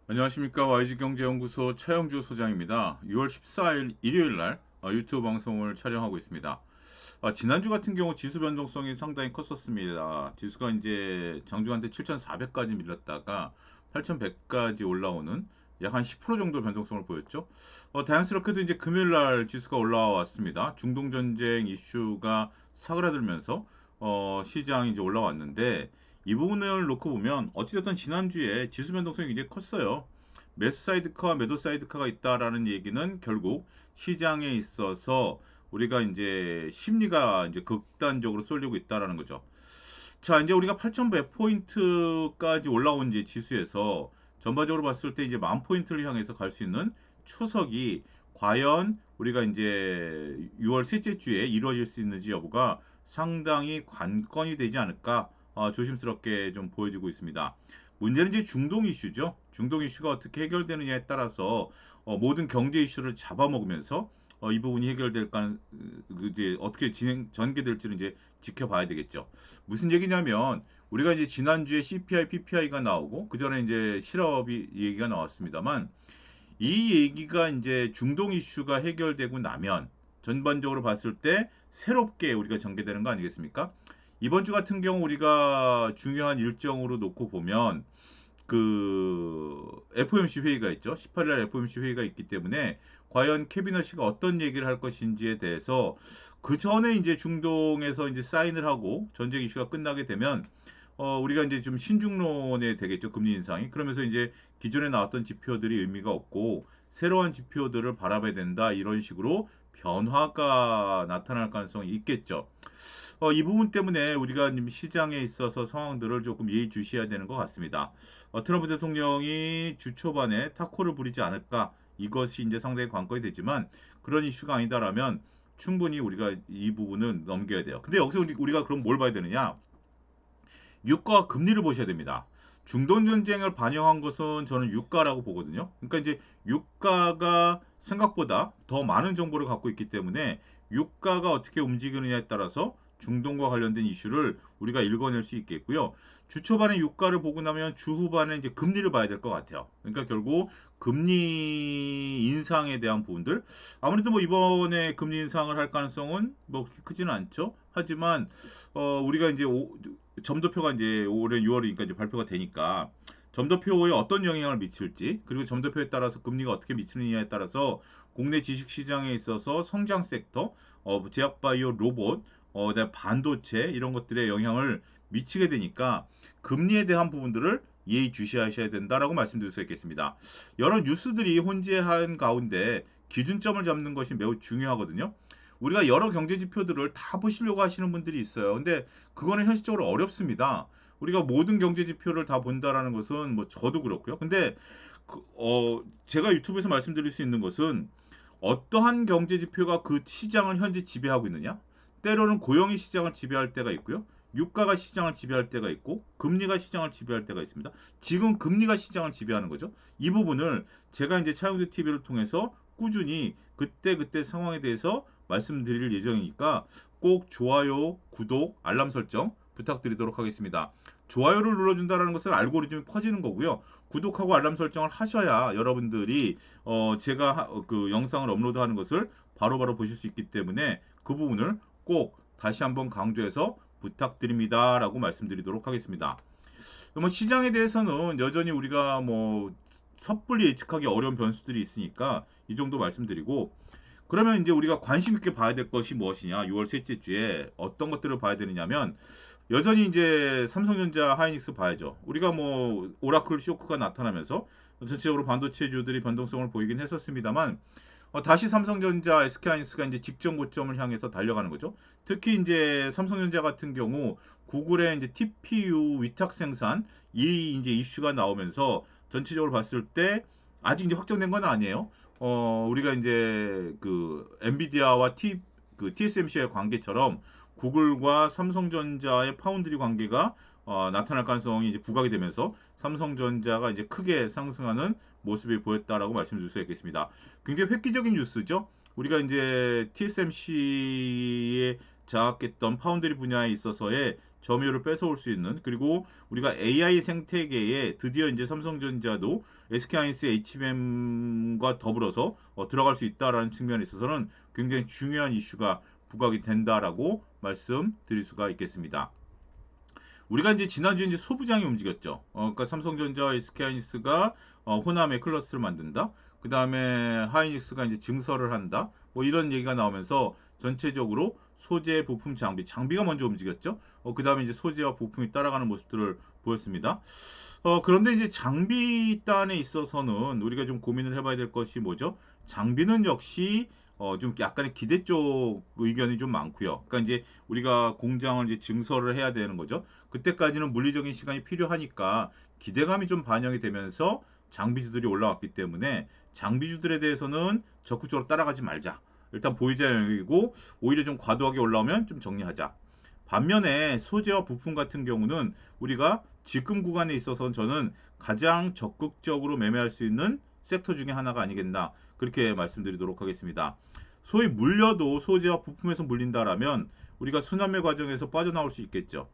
안녕하십니까. YG경제연구소 차영주 소장입니다. 6월 14일 일요일 날 유튜브 방송을 촬영하고 있습니다. 지난주 같은 경우 지수 변동성이 상당히 컸었습니다. 지수가 이제 장중한테 7,400까지 밀렸다가 8,100까지 올라오는 약 한 10% 정도 변동성을 보였죠. 다행스럽게도 이제 금요일 날 지수가 올라왔습니다. 중동 전쟁 이슈가 사그라들면서 시장이 이제 올라왔는데 이 부분을 놓고 보면 어찌됐든 지난주에 지수 변동성이 굉장히 컸어요. 매수 사이드카와 매도 사이드카가 있다라는 얘기는 결국 시장에 있어서 우리가 이제 심리가 이제 극단적으로 쏠리고 있다라는 거죠. 자, 이제 우리가 8,100포인트까지 올라온 이제 지수에서 전반적으로 봤을 때 이제 10,000포인트를 향해서 갈 수 있는 추석이 과연 우리가 이제 6월 셋째 주에 이루어질 수 있는지 여부가 상당히 관건이 되지 않을까 조심스럽게 좀 보여지고 있습니다. 문제는 이제 중동 이슈죠. 중동 이슈가 어떻게 해결되느냐에 따라서 모든 경제 이슈를 잡아먹으면서 이 부분이 해결될까, 이제 어떻게 전개될지를 이제 지켜봐야 되겠죠. 무슨 얘기냐면 우리가 이제 지난주에 CPI, PPI가 나오고 그 전에 이제 실업이 얘기가 나왔습니다만 이 얘기가 이제 중동 이슈가 해결되고 나면 전반적으로 봤을 때 새롭게 우리가 전개되는 거 아니겠습니까? 이번 주 같은 경우 우리가 중요한 일정으로 놓고 보면 그 FOMC 회의가 있죠. 18일 FOMC 회의가 있기 때문에 과연 캐비너시가 어떤 얘기를 할 것인지에 대해서 그 전에 이제 중동에서 이제 사인을 하고 전쟁 이슈가 끝나게 되면 우리가 이제 좀 신중론에 되겠죠. 금리 인상이. 그러면서 이제 기존에 나왔던 지표들이 의미가 없고 새로운 지표들을 바라봐야 된다. 이런 식으로 변화가 나타날 가능성이 있겠죠. 이 부분 때문에 우리가 지금 시장에 있어서 상황들을 조금 예의주시해야 되는 것 같습니다. 트럼프 대통령이 주 초반에 타코를 부리지 않을까 이것이 이제 상당히 관건이 되지만 그런 이슈가 아니다라면 충분히 우리가 이 부분은 넘겨야 돼요. 근데 여기서 우리가 그럼 뭘 봐야 되느냐? 유가와 금리를 보셔야 됩니다. 중동 전쟁을 반영한 것은 저는 유가라고 보거든요. 그러니까 이제 유가가 생각보다 더 많은 정보를 갖고 있기 때문에 유가가 어떻게 움직이느냐에 따라서 중동과 관련된 이슈를 우리가 읽어낼 수 있겠고요. 주 초반에 유가를 보고 나면 주 후반에 이제 금리를 봐야 될 것 같아요. 그러니까 결국 금리 인상에 대한 부분들 아무래도 뭐 이번에 금리 인상을 할 가능성은 뭐 크지는 않죠. 하지만 우리가 이제 점도표가 이제 올해 6월이니까 이제 발표가 되니까 점도표에 어떤 영향을 미칠지 그리고 점도표에 따라서 금리가 어떻게 미치느냐에 따라서 국내 주식 시장에 있어서 성장 섹터, 제약 바이오 로봇, 그다음에 반도체 이런 것들에 영향을 미치게 되니까 금리에 대한 부분들을 예의주시하셔야 된다라고 말씀드릴 수 있겠습니다. 여러 뉴스들이 혼재한 가운데 기준점을 잡는 것이 매우 중요하거든요. 우리가 여러 경제 지표들을 다 보시려고 하시는 분들이 있어요. 근데 그거는 현실적으로 어렵습니다. 우리가 모든 경제 지표를 다 본다라는 것은 뭐 저도 그렇고요. 근데 제가 유튜브에서 말씀드릴 수 있는 것은 어떠한 경제 지표가 그 시장을 현재 지배하고 있느냐? 때로는 고용이 시장을 지배할 때가 있고요. 유가가 시장을 지배할 때가 있고 금리가 시장을 지배할 때가 있습니다. 지금 금리가 시장을 지배하는 거죠. 이 부분을 제가 이제 차영두 TV를 통해서 꾸준히 그때 상황에 대해서 말씀드릴 예정이니까 꼭 좋아요, 구독, 알람 설정 부탁드리도록 하겠습니다. 좋아요를 눌러준다는 것은 알고리즘이 퍼지는 거고요. 구독하고 알람 설정을 하셔야 여러분들이 제가 그 영상을 업로드하는 것을 바로바로 보실 수 있기 때문에 그 부분을 꼭 다시 한번 강조해서 부탁드립니다라고 말씀드리도록 하겠습니다. 뭐 시장에 대해서는 여전히 우리가 뭐 섣불리 예측하기 어려운 변수들이 있으니까 이 정도 말씀드리고 그러면 이제 우리가 관심 있게 봐야 될 것이 무엇이냐? 6월 셋째 주에 어떤 것들을 봐야 되느냐면 여전히 이제 삼성전자, 하이닉스 봐야죠. 우리가 뭐 오라클 쇼크가 나타나면서 전체적으로 반도체주들이 변동성을 보이긴 했었습니다만 다시 삼성전자, SK하이닉스가 이제 직전 고점을 향해서 달려가는 거죠. 특히 이제 삼성전자 같은 경우 구글의 이제 TPU 위탁 생산 이 이제 이슈가 나오면서 전체적으로 봤을 때 아직 이제 확정된 건 아니에요. 우리가 이제 그 엔비디아와 TSMC의 관계처럼 구글과 삼성전자의 파운드리 관계가 나타날 가능성이 이제 부각이 되면서 삼성전자가 이제 크게 상승하는 모습이 보였다라고 말씀드릴 수 있겠습니다. 굉장히 획기적인 뉴스죠. 우리가 이제 TSMC에 장악했던 파운드리 분야에 있어서의 점유율을 뺏어올 수 있는, 그리고 우리가 AI 생태계에 드디어 이제 삼성전자도 SK하이닉스 HBM과 더불어서 들어갈 수 있다라는 측면에 있어서는 굉장히 중요한 이슈가 부각이 된다라고 말씀드릴 수가 있겠습니다. 우리가 이제 지난주에 이제 소부장이 움직였죠. 그러니까 삼성전자와 SK하이닉스가 호남에 클러스를 만든다. 그 다음에 하이닉스가 이제 증설을 한다. 뭐 이런 얘기가 나오면서 전체적으로 소재, 부품, 장비가 먼저 움직였죠. 그 다음에 이제 소재와 부품이 따라가는 모습들을 보였습니다. 그런데 이제 장비 단에 있어서는 우리가 좀 고민을 해봐야 될 것이 뭐죠? 장비는 역시 좀 약간의 기대 쪽 의견이 좀 많고요. 그러니까 이제 우리가 공장을 이제 증설을 해야 되는 거죠. 그때까지는 물리적인 시간이 필요하니까 기대감이 좀 반영이 되면서 장비주들이 올라왔기 때문에 장비주들에 대해서는 적극적으로 따라가지 말자. 일단 보유자 영역이고 오히려 좀 과도하게 올라오면 좀 정리하자. 반면에 소재와 부품 같은 경우는 우리가 지금 구간에 있어서는 저는 가장 적극적으로 매매할 수 있는 섹터 중에 하나가 아니겠나 그렇게 말씀드리도록 하겠습니다. 소위 물려도 소재와 부품에서 물린다라면 우리가 순환매 과정에서 빠져나올 수 있겠죠.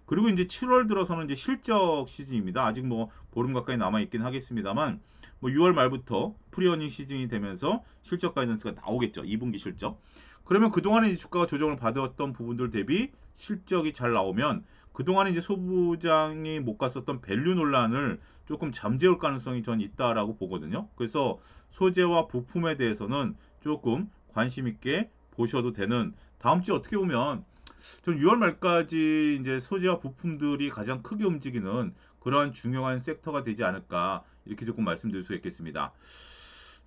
그리고 이제 7월 들어서는 이제 실적 시즌입니다. 아직 뭐 보름 가까이 남아 있긴 하겠습니다만 뭐 6월 말부터 프리어닝 시즌이 되면서 실적 가이던스가 나오겠죠. 2분기 실적. 그러면 그동안에 이제 주가가 조정을 받았던 부분들 대비 실적이 잘 나오면 그동안에 이제 소부장이 못 갔었던 밸류 논란을 조금 잠재울 가능성이 전 있다라고 보거든요. 그래서 소재와 부품에 대해서는 조금 관심 있게 보셔도 되는, 다음 주에 어떻게 보면 좀 6월 말까지 이제 소재와 부품들이 가장 크게 움직이는 그러한 중요한 섹터가 되지 않을까 이렇게 조금 말씀드릴 수 있겠습니다.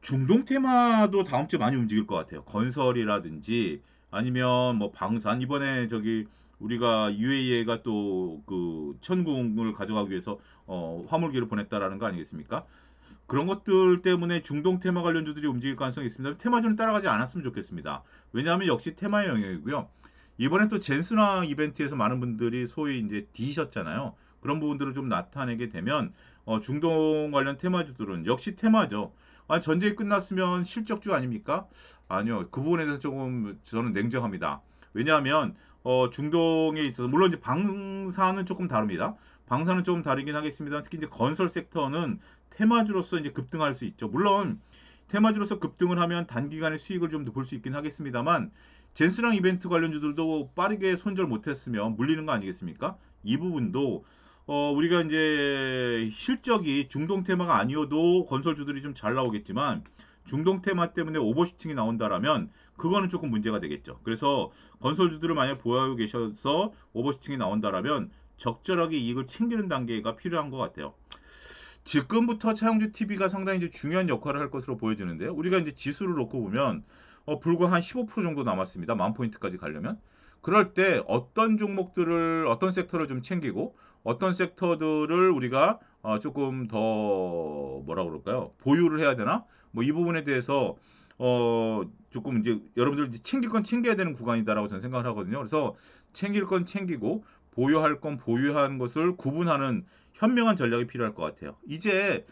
중동 테마도 다음 주에 많이 움직일 것 같아요. 건설이라든지 아니면 뭐 방산, 이번에 저기 우리가 UAE가 또 그 천궁을 가져가기 위해서 화물기를 보냈다라는 거 아니겠습니까? 그런 것들 때문에 중동 테마 관련주들이 움직일 가능성이 있습니다. 테마주는 따라가지 않았으면 좋겠습니다. 왜냐하면 역시 테마의 영역이고요. 이번에 또 젠스랑 이벤트에서 많은 분들이 소위 이제 D셨잖아요. 그런 부분들을 좀 나타내게 되면 중동 관련 테마주들은 역시 테마죠. 아, 전쟁이 끝났으면 실적주 아닙니까? 아니요. 그 부분에 대해서 조금 저는 냉정합니다. 왜냐하면 중동에 있어서 물론 이제 방사는 조금 다릅니다. 방사는 조금 다르긴 하겠습니다. 특히 이제 건설 섹터는 테마주로서 이제 급등할 수 있죠. 물론 테마주로서 급등을 하면 단기간에 수익을 좀 볼 수 있긴 하겠습니다만 젠스랑 이벤트 관련주들도 빠르게 손절 못했으면 물리는 거 아니겠습니까? 이 부분도 우리가 이제 실적이 중동 테마가 아니어도 건설주들이 좀 잘 나오겠지만 중동 테마 때문에 오버슈팅이 나온다라면 그거는 조금 문제가 되겠죠. 그래서 건설주들을 만약 보유하고 계셔서 오버슈팅이 나온다라면 적절하게 이익을 챙기는 단계가 필요한 것 같아요. 지금부터 차용주 TV가 상당히 이제 중요한 역할을 할 것으로 보여지는데요. 우리가 이제 지수를 놓고 보면 불과 한 15% 정도 남았습니다. 만 포인트까지 가려면. 그럴 때 어떤 종목들을 어떤 섹터를 좀 챙기고 어떤 섹터들을 우리가 조금 더 뭐라 그럴까요? 보유를 해야 되나? 뭐 이 부분에 대해서 조금 이제 여러분들 이제 챙길 건 챙겨야 되는 구간이다라고 저는 생각을 하거든요. 그래서 챙길 건 챙기고 보유할 건 보유한 것을 구분하는 현명한 전략이 필요할 것 같아요. 이제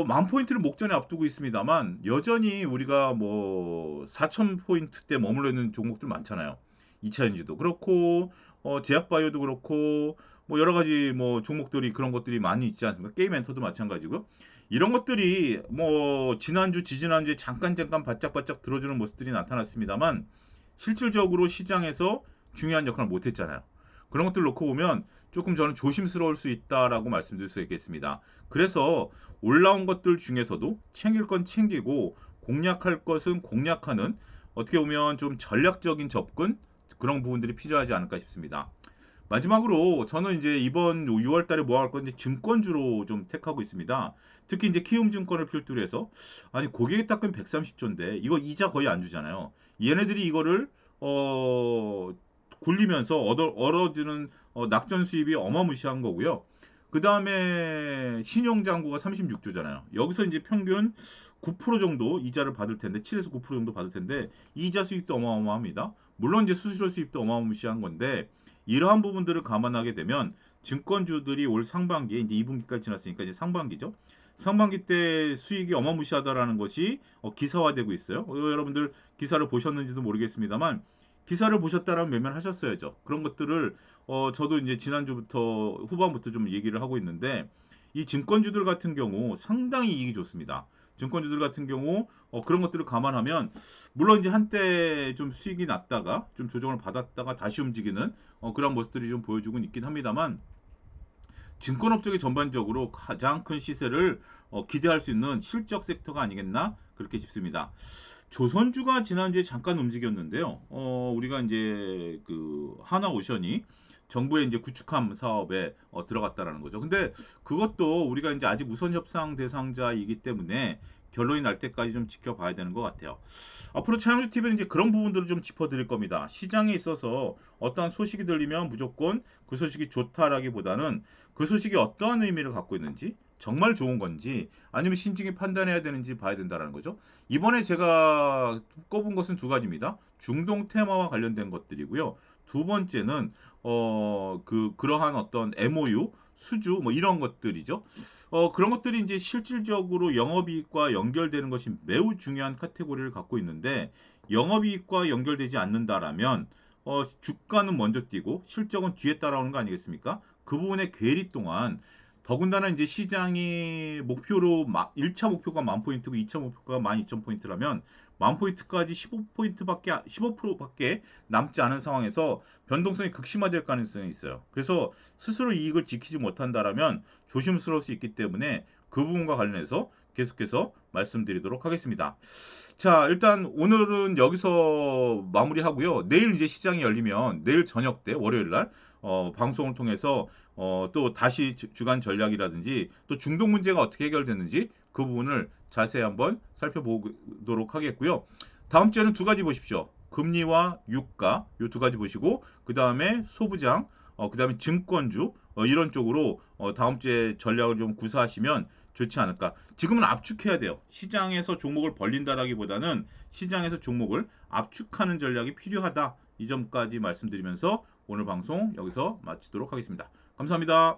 만 포인트를 목전에 앞두고 있습니다만 여전히 우리가 뭐 4천 포인트대 머물러 있는 종목들 많잖아요. 2차전지도 그렇고 제약바이오도 그렇고 뭐 여러 가지 뭐 종목들이 그런 것들이 많이 있지 않습니까? 게임 엔터도 마찬가지고요. 이런 것들이 뭐 지난주, 지지난주에 잠깐 바짝바짝 들어주는 모습들이 나타났습니다만 실질적으로 시장에서 중요한 역할을 못했잖아요. 그런 것들 놓고 보면 조금 저는 조심스러울 수 있다라고 말씀드릴 수 있겠습니다. 그래서 올라온 것들 중에서도 챙길 건 챙기고 공략할 것은 공략하는, 어떻게 보면 좀 전략적인 접근, 그런 부분들이 필요하지 않을까 싶습니다. 마지막으로 저는 이제 이번 6월 달에 뭐 할 건지 증권주로 좀 택하고 있습니다. 특히 이제 키움증권을 필두로 해서 아니 고객의 탁금 130조인데 이거 이자 거의 안 주잖아요. 얘네들이 이거를 굴리면서 얻어주는 낙전 수입이 어마무시한 거고요. 그 다음에 신용장구가 36조잖아요. 여기서 이제 평균 9% 정도 이자를 받을 텐데 7에서 9% 정도 받을 텐데 이자 수익도 어마어마합니다. 물론 이제 수수료 수입도 어마무시한 건데 이러한 부분들을 감안하게 되면 증권주들이 올 상반기에 이제 2분기까지 지났으니까 이제 상반기죠. 상반기 때 수익이 어마무시하다라는 것이 기사화되고 있어요. 여러분들 기사를 보셨는지도 모르겠습니다만 기사를 보셨다라면 매매를 하셨어야죠. 그런 것들을 저도 이제 지난주부터 후반부터 좀 얘기를 하고 있는데 이 증권주들 같은 경우 상당히 이익이 좋습니다. 증권주들 같은 경우 그런 것들을 감안하면 물론 이제 한때 좀 수익이 났다가 좀 조정을 받았다가 다시 움직이는 그런 모습들이 좀 보여주고 있긴 합니다만 증권업종이 전반적으로 가장 큰 시세를 기대할 수 있는 실적 섹터가 아니겠나 그렇게 싶습니다. 조선주가 지난주에 잠깐 움직였는데요. 우리가 이제 그 하나오션이 정부의 이제 구축함 사업에 들어갔다라는 거죠. 근데 그것도 우리가 이제 아직 우선 협상 대상자이기 때문에 결론이 날 때까지 좀 지켜봐야 되는 것 같아요. 앞으로 차영주 TV는 이제 그런 부분들을 좀 짚어드릴 겁니다. 시장에 있어서 어떠한 소식이 들리면 무조건 그 소식이 좋다라기보다는 그 소식이 어떠한 의미를 갖고 있는지 정말 좋은 건지 아니면 신중히 판단해야 되는지 봐야 된다는 거죠. 이번에 제가 꼽은 것은 두 가지입니다. 중동 테마와 관련된 것들이고요. 두 번째는 그러한 어떤 MOU 수주 뭐 이런 것들이죠. 그런 것들이 이제 실질적으로 영업이익과 연결되는 것이 매우 중요한 카테고리를 갖고 있는데 영업이익과 연결되지 않는다라면 주가는 먼저 뛰고 실적은 뒤에 따라오는 거 아니겠습니까? 그 부분의 괴리 동안 더군다나 이제 시장이 목표로 1차 목표가 10,000포인트고 2차 목표가 12,000포인트라면 10,000포인트까지 15포인트밖에 15%밖에 남지 않은 상황에서 변동성이 극심화될 가능성이 있어요. 그래서 스스로 이익을 지키지 못한다라면 조심스러울 수 있기 때문에 그 부분과 관련해서 계속해서 말씀드리도록 하겠습니다. 자, 일단 오늘은 여기서 마무리하고요. 내일 이제 시장이 열리면 내일 저녁 때 월요일 날 방송을 통해서 또 다시 주간 전략이라든지 또 중동 문제가 어떻게 해결됐는지 그 부분을 자세히 한번 살펴보도록 하겠고요. 다음 주에는 두 가지 보십시오. 금리와 유가 요 두 가지 보시고 그 다음에 소부장, 그 다음에 증권주 이런 쪽으로 다음 주에 전략을 좀 구사하시면 좋지 않을까. 지금은 압축해야 돼요. 시장에서 종목을 벌린다라기보다는 시장에서 종목을 압축하는 전략이 필요하다. 이 점까지 말씀드리면서 오늘 방송 여기서 마치도록 하겠습니다. 감사합니다.